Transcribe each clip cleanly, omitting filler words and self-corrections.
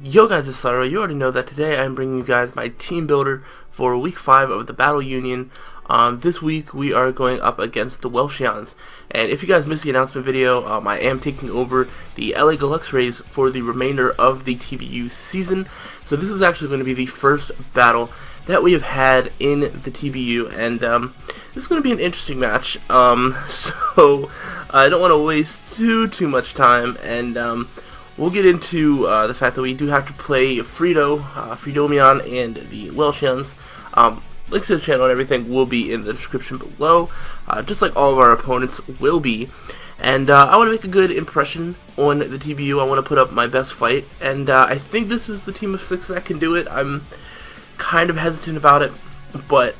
Yo guys, it's Slyroh. You already know that today I'm bringing you guys my team builder for week 5 of the Battle Union. This week we are going up against the Welsheons. And if you guys missed the announcement video, I am taking over the LA Galuxrays for the remainder of the TBU season. So this is actually going to be the first battle that we have had in the TBU, and this is going to be an interesting match. So I don't want to waste too much time, and we'll get into the fact that we do have to play Freedo, Freedomion, and the Welsheons. Links to the channel and everything will be in the description below, just like all of our opponents will be. And I want to make a good impression on the TBU. I want to put up my best fight, and I think this is the team of 6 that can do it. I'm kind of hesitant about it, but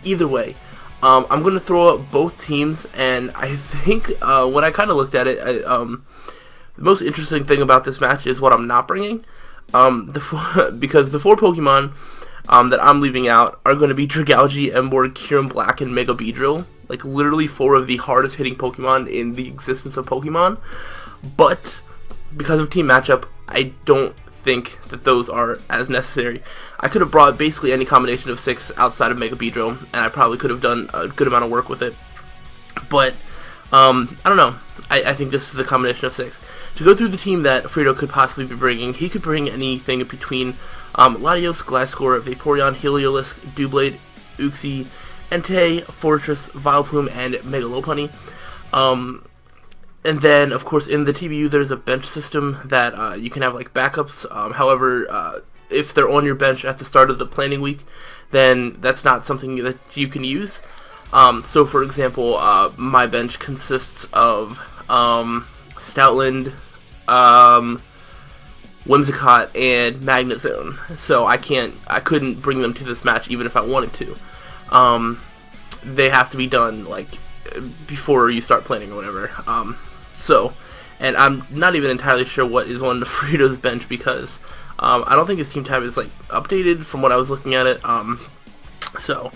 either way, I'm going to throw up both teams, and I think when I kind of looked at it, the most interesting thing about this match is what I'm not bringing, because the 4 Pokemon that I'm leaving out are going to be Dragalge, Emboar, Kyurem Black, and Mega Beedrill. Like, literally 4 of the hardest hitting Pokemon in the existence of Pokemon. But because of team matchup, I don't think that those are as necessary. I could have brought basically any combination of 6 outside of Mega Beedrill, and I probably could have done a good amount of work with it. But I don't know. I think this is a combination of 6. To go through the team that Freedo could possibly be bringing, he could bring anything between Latios, Gliscor, Vaporeon, Heliolisk, Doublade, Uxie, Entei, Fortress, Vileplume, and Megalopunny. And then, of course, in the TBU, there's a bench system that you can have like backups. However, if they're on your bench at the start of the planning week, then that's not something that you can use. So, for example, my bench consists of Stoutland, Whimsicott, and Magnezone. So I couldn't bring them to this match even if I wanted to. They have to be done like before you start planning or whatever. And I'm not even entirely sure what is on Freedo's bench because I don't think his team tab is like updated from what I was looking at it. So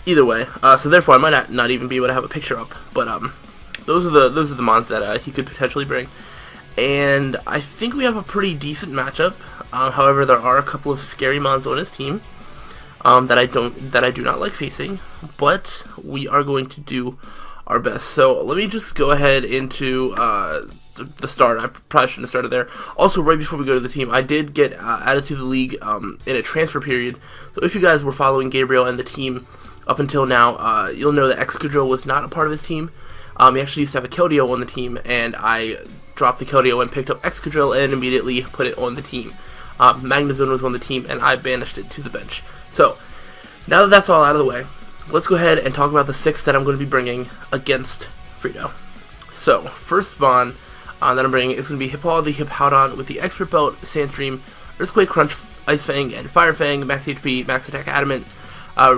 either way, so therefore I might not even be able to have a picture up. But those are the mons that he could potentially bring. And I think we have a pretty decent matchup. However, there are a couple of scary mons on his team that I do not like facing, but we are going to do our best. So let me just go ahead into the start. I probably shouldn't have started there. Also, right before we go to the team, I did get added to the league in a transfer period. So if you guys were following Gabriel and the team up until now, you'll know that Excadrill was not a part of his team. He actually used to have a Keldeo on the team, and I dropped the Keldeo and picked up Excadrill and immediately put it on the team. Magnezone was on the team, and I banished it to the bench. So, now that that's all out of the way, let's go ahead and talk about the 6 that I'm going to be bringing against Freedo. So, first Mon that I'm bringing is going to be Hippowdon the Hippowdon with the Expert Belt, Sandstream, Earthquake, Crunch, Ice Fang, and Fire Fang, Max HP, Max Attack, Adamant,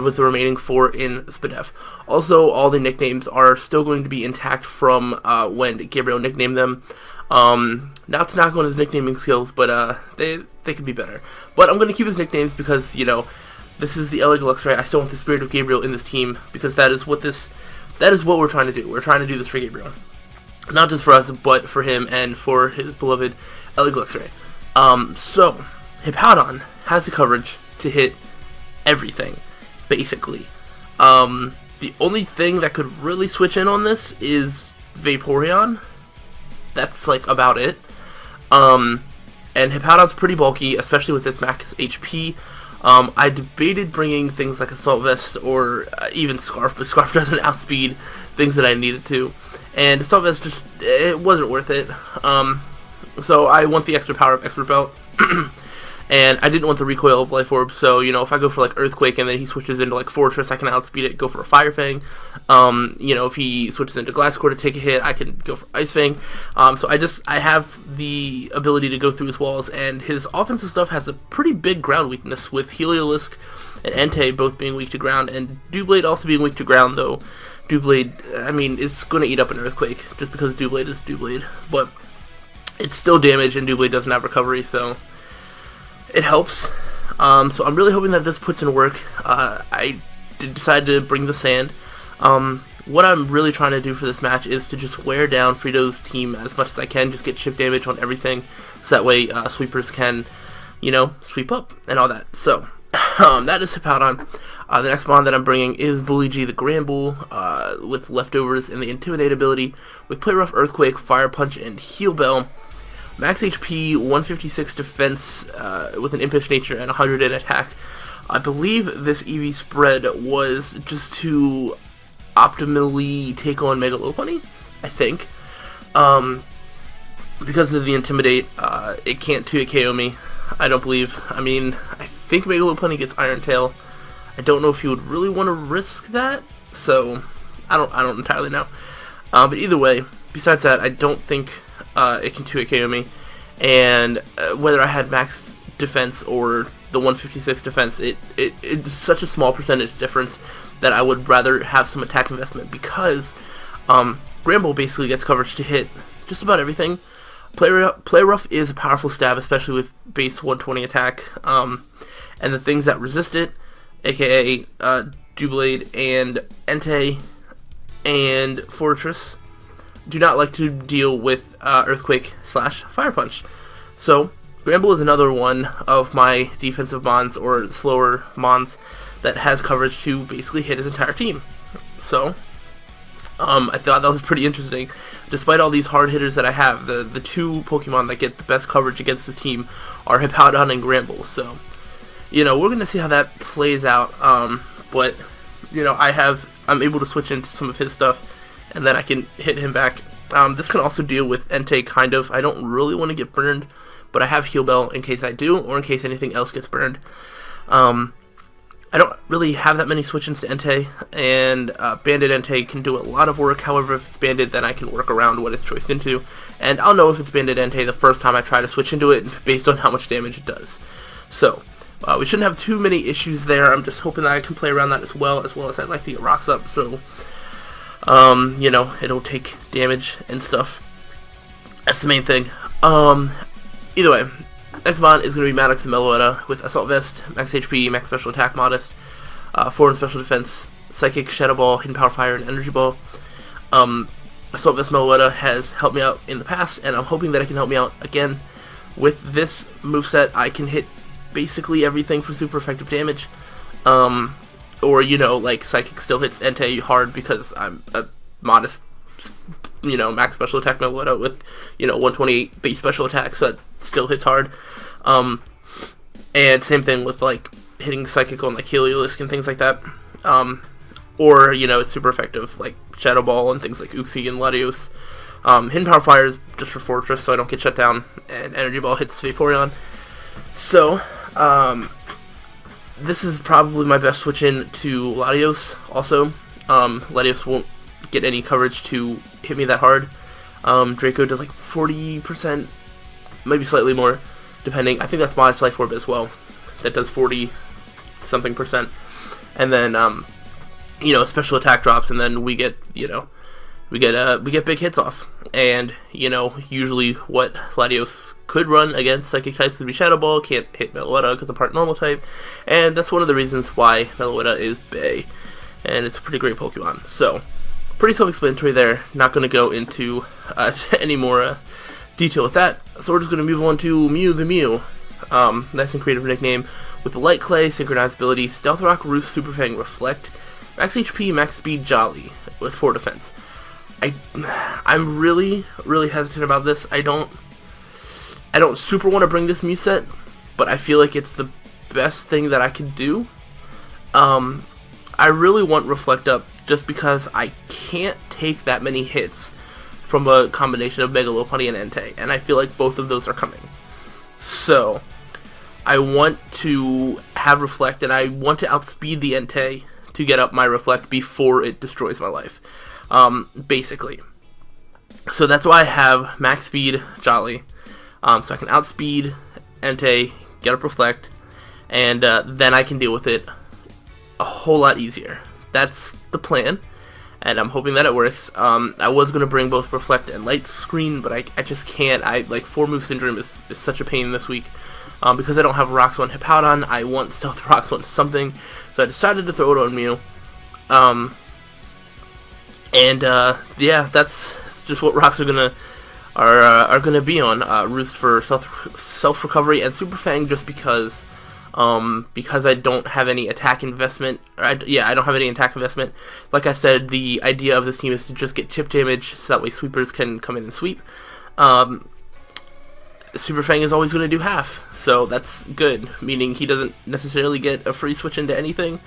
with the remaining 4 in Spadef. Also, all the nicknames are still going to be intact from when Gabriel nicknamed them. Not to knock on his nicknaming skills, but they could be better. But I'm going to keep his nicknames because, you know, this is the LA Galuxray. I still want the Spirit of Gabriel in this team because that is what we're trying to do. We're trying to do this for Gabriel. Not just for us, but for him and for his beloved LA Galuxray. So, Hippowdon has the coverage to hit everything, basically. The only thing that could really switch in on this is Vaporeon. That's like about it. And Hippowdon's pretty bulky, especially with its max HP. I debated bringing things like Assault Vest or even Scarf, but Scarf doesn't outspeed things that I needed to. And Assault Vest it wasn't worth it. So I want the extra power of Expert Belt. And I didn't want the recoil of Life Orb, so, you know, if I go for, like, Earthquake and then he switches into, like, Fortress, I can outspeed it, go for a Fire Fang. You know, if he switches into Gliscor to take a hit, I can go for Ice Fang. So I have the ability to go through his walls, and his offensive stuff has a pretty big ground weakness, with Heliolisk and Entei both being weak to ground, and Doublade also being weak to ground, though Doublade, I mean, it's going to eat up an Earthquake, just because Doublade is Doublade. But it's still damage, and Doublade doesn't have recovery, so it helps. So I'm really hoping that this puts in work. I decided to bring the Sand. What I'm really trying to do for this match is to just wear down Freedo's team as much as I can, just get chip damage on everything, so that way sweepers can sweep up and all that. So, that is Hippowdon. The next mon that I'm bringing is Bully G the Granbull, with leftovers and the Intimidate ability, with Play Rough, Earthquake, Fire Punch, and Heal Bell. Max HP, 156 defense, with an Impish Nature and 100 in attack. I believe this EV spread was just to optimally take on Mega Lopunny, I think. Because of the Intimidate, it can't 2-hit KO me, I don't believe. I mean, I think Mega Lopunny gets Iron Tail. I don't know if you would really want to risk that, so I don't entirely know. But either way, besides that, I don't think it can 2-hit KO me. And whether I had max defense or the 156 defense, it's such a small percentage difference that I would rather have some attack investment, because Granbull basically gets coverage to hit just about everything. Play Rough is a powerful stab, especially with base 120 attack, and the things that resist it, aka Doublade and Entei and Fortress, do not like to deal with Earthquake / Fire Punch. So Granbull is another one of my defensive mons, or slower mons, that has coverage to basically hit his entire team. So I thought that was pretty interesting. Despite all these hard hitters that I have, the two Pokemon that get the best coverage against this team are Hippowdon and Granbull. So, we're going to see how that plays out. But, I'm able to switch into some of his stuff, and then I can hit him back. This can also deal with Entei, kind of. I don't really want to get burned, but I have Heal Bell in case I do, or in case anything else gets burned. I don't really have that many switch-ins to Entei, and Banded Entei can do a lot of work. However, if it's Banded, then I can work around what it's choiced into, and I'll know if it's Banded Entei the first time I try to switch into it, based on how much damage it does. So, we shouldn't have too many issues there. I'm just hoping that I can play around that as well as I'd like to get rocks up, so, it'll take damage and stuff. That's the main thing. Either way, next mon is going to be Maddox and Meloetta with Assault Vest, Max HP, Max Special Attack, Modest, 4 in Special Defense, Psychic, Shadow Ball, Hidden Power Fire, and Energy Ball. Assault Vest Meloetta has helped me out in the past, and I'm hoping that it can help me out again. With this moveset, I can hit basically everything for super effective damage. Or, like Psychic still hits Entei hard because I'm a Modest, Max Special Attack Meloetta with, 128 base Special Attack, so that still hits hard. And same thing with, hitting Psychic on, Heliolisk and things like that. Or, it's super effective, like Shadow Ball and things like Uxie and Latios. Hidden Power Fire is just for Fortress, so I don't get shut down, and Energy Ball hits Vaporeon. So, this is probably my best switch in to Latios, also. Latios won't get any coverage to hit me that hard. Draco does 40%, maybe slightly more, depending. I think that's Modest Life Orb as well. That does 40-something percent. And then, special attack drops, and then we get, we get big hits off. And, usually what Latios could run against Psychic types would be Shadow Ball, can't hit Meloetta because I'm part Normal type, and that's one of the reasons why Meloetta is Bae. And it's a pretty great Pokemon. So, pretty self-explanatory there. Not going to go into any more detail with that. So we're just going to move on to Mew the Mew. Nice and creative nickname. With the Light Clay, Synchronized Ability, Stealth Rock, Roost, Super Fang, Reflect, Max HP, Max Speed, Jolly, with 4 defense. I'm really hesitant about this. I don't super want to bring this Mew set, but I feel like it's the best thing that I can do. I really want Reflect up just because I can't take that many hits from a combination of Mega Lopunny and Entei, and I feel like both of those are coming. So, I want to have Reflect, and I want to outspeed the Entei to get up my Reflect before it destroys my life, basically. So that's why I have Max Speed Jolly, so I can outspeed Entei, get up Reflect, and then I can deal with it a whole lot easier. That's the plan, and I'm hoping that it works. I was going to bring both Reflect and Light Screen, but I just can't. 4-move Syndrome is such a pain this week. Because I don't have Rocks on Hippowdon, I want Stealth Rocks on something, so I decided to throw it on Mew. Yeah, that's just what Rocks are going to are going to be on. Roost for self recovery and Super Fang, just because I don't have any attack investment. I don't have any attack investment. Like I said, the idea of this team is to just get chip damage, so that way sweepers can come in and sweep. Super Fang is always going to do half, so that's good, meaning he doesn't necessarily get a free switch into anything.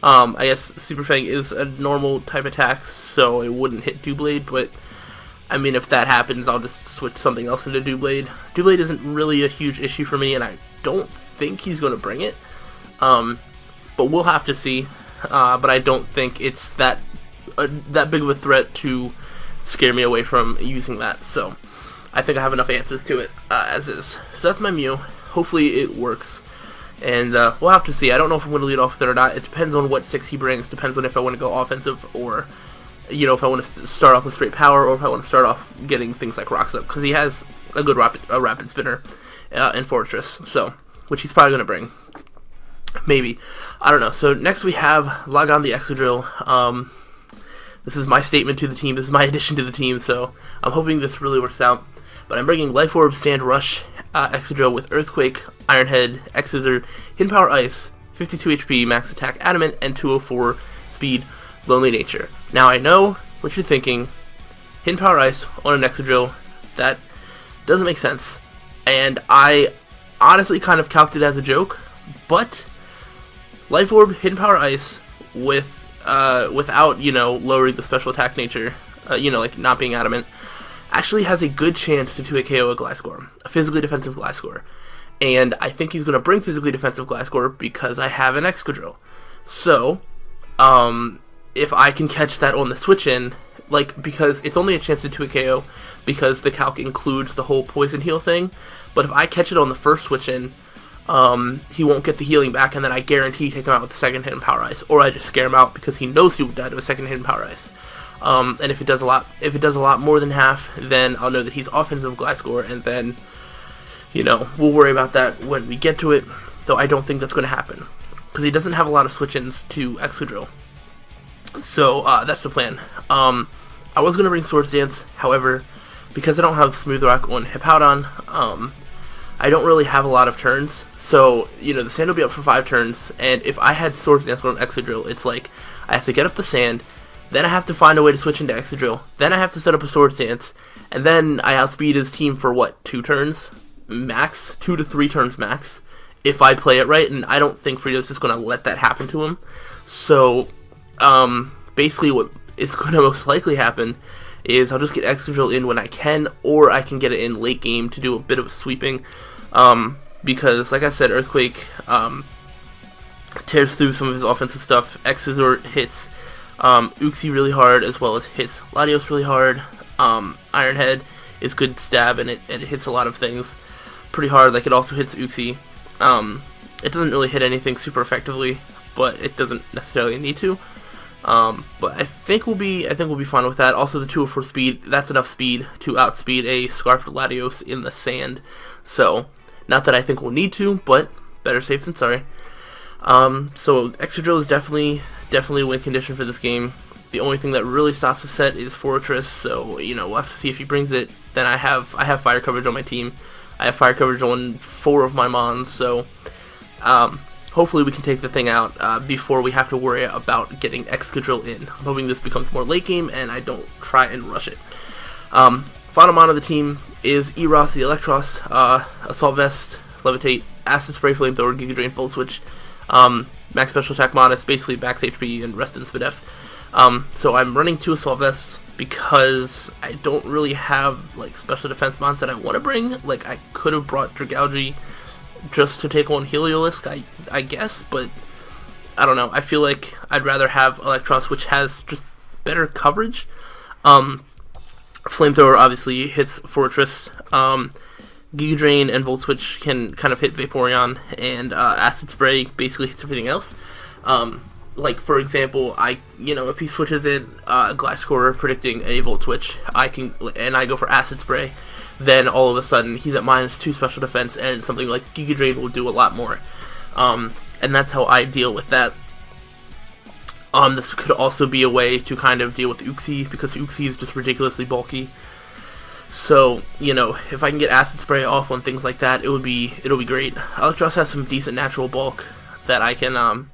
I guess Super Fang is a normal type attack, so it wouldn't hit Doublade, but I mean, if that happens, I'll just switch something else into Doublade. Doublade isn't really a huge issue for me, and I don't think he's going to bring it, but we'll have to see. But I don't think it's that big of a threat to scare me away from using that, so I think I have enough answers to it as is. So that's my Mew. Hopefully it works, and we'll have to see. I don't know if I'm going to lead off with it or not. It depends on what 6 he brings. Depends on if I want to go offensive, or if I want to start off with straight power, or if I want to start off getting things like Rocks Up, because he has a good rapid spinner in Fortress, so which he's probably going to bring. Maybe. I don't know. So next we have Logon the Excadrill. This is my statement to the team. This is my addition to the team, so I'm hoping this really works out. But I'm bringing Life Orb, Sand Rush, Excadrill with Earthquake, Iron Head, X-Scissor, Hidden Power Ice, 52 HP, Max Attack Adamant, and 204 Speed, Lonely Nature. Now I know what you're thinking. Hidden Power Ice on an Excadrill, that doesn't make sense. And I honestly kind of calced it as a joke, but Life Orb, Hidden Power Ice without lowering the special attack nature, like not being adamant, actually has a good chance to 2-hit KO a Gliscor, a physically defensive Gliscor. And I think he's going to bring physically defensive Gliscor because I have an Excadrill. So, if I can catch that on the switch in, because it's only a chance to 2-hit KO because the calc includes the whole poison heal thing, but if I catch it on the first switch in, he won't get the healing back, and then I guarantee take him out with the second Hidden Power Ice, or I just scare him out because he knows he will die to a second Hidden Power Ice. And if it does a lot more than half, then I'll know that he's offensive Gliscor, and then we'll worry about that when we get to it. Though I don't think that's going to happen because he doesn't have a lot of switch-ins to Excadrill. So that's the plan. I was going to bring Swords Dance, however, because I don't have Smooth Rock on Hippowdon, I don't really have a lot of turns, so, the sand will be up for 5 turns, and if I had Swords Dance on Excadrill, it's like, I have to get up the sand, then I have to find a way to switch into Excadrill, then I have to set up a Swords Dance, and then I outspeed his team for, 2 turns? Max? 2 to 3 turns max, if I play it right, and I don't think Freedo's just going to let that happen to him. So, basically what is going to most likely happen is I'll just get Excadrill in when I can, or I can get it in late game to do a bit of a sweeping, because, like I said, Earthquake tears through some of his offensive stuff. X-Scissor hits Uxie really hard, as well as hits Latios really hard. Iron Head is good stab, and it hits a lot of things pretty hard, like it also hits Uxie. It doesn't really hit anything super effectively, but it doesn't necessarily need to. But I think we'll be fine with that. Also, the 204 speed, that's enough speed to outspeed a Scarfed Latios in the sand. So, not that I think we'll need to, but better safe than sorry. So Excadrill is definitely win condition for this game. The only thing that really stops the set is Fortress, so we'll have to see if he brings it. Then I have fire coverage on my team. I have fire coverage on 4 of my Mons, so hopefully we can take the thing out before we have to worry about getting Excadrill in. I'm hoping this becomes more late game and I don't try and rush it. Final Mon of the team is Eros the Electros, Assault Vest, Levitate, Acid Spray, Flamethrower, Giga Drain, Full Switch, Max Special Attack Modest, basically Max HP and Rest in Spadef. So I'm running 2 Assault Vests because I don't really have special defense mons that I want to bring. I could have brought Dragalge just to take on Heliolisk, I guess, but I don't know. I feel like I'd rather have Electros, which has just better coverage. Flamethrower obviously hits Fortress. Giga Drain and Volt Switch can kind of hit Vaporeon, and Acid Spray basically hits everything else. For example, if he switches in Gliscor predicting a Volt Switch, I go for Acid Spray, then all of a sudden he's at -2 special defense, and something like Giga Drain will do a lot more. And that's how I deal with that. This could also be a way to kind of deal with Uxie, because Uxie is just ridiculously bulky. So, you know, if I can get Acid Spray off on things like that, it'll be great. Electros has some decent natural bulk that I can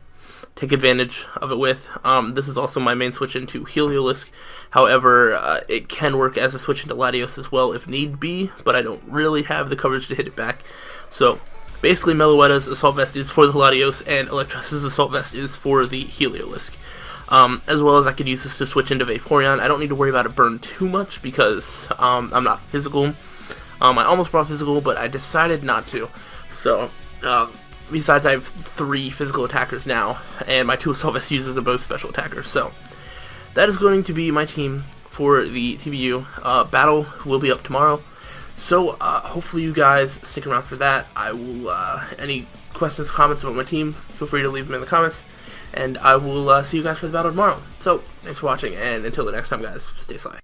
take advantage of it with. This is also my main switch into Heliolisk. However, it can work as a switch into Latios as well if need be, but I don't really have the coverage to hit it back. So, basically, Meloetta's Assault Vest is for the Latios, and Electros' Assault Vest is for the Heliolisk. As well as I could use this to switch into Vaporeon. I don't need to worry about a burn too much because I'm not physical. I almost brought physical, but I decided not to. So, besides, I have 3 physical attackers now, and my 2 Assault Vest users are both special attackers. So, that is going to be my team for the TBU. Battle will be up tomorrow. So, hopefully you guys stick around for that. I will, any questions, comments about my team, feel free to leave them in the comments. And I will see you guys for the battle tomorrow. So, thanks for watching, and until the next time, guys, stay sly.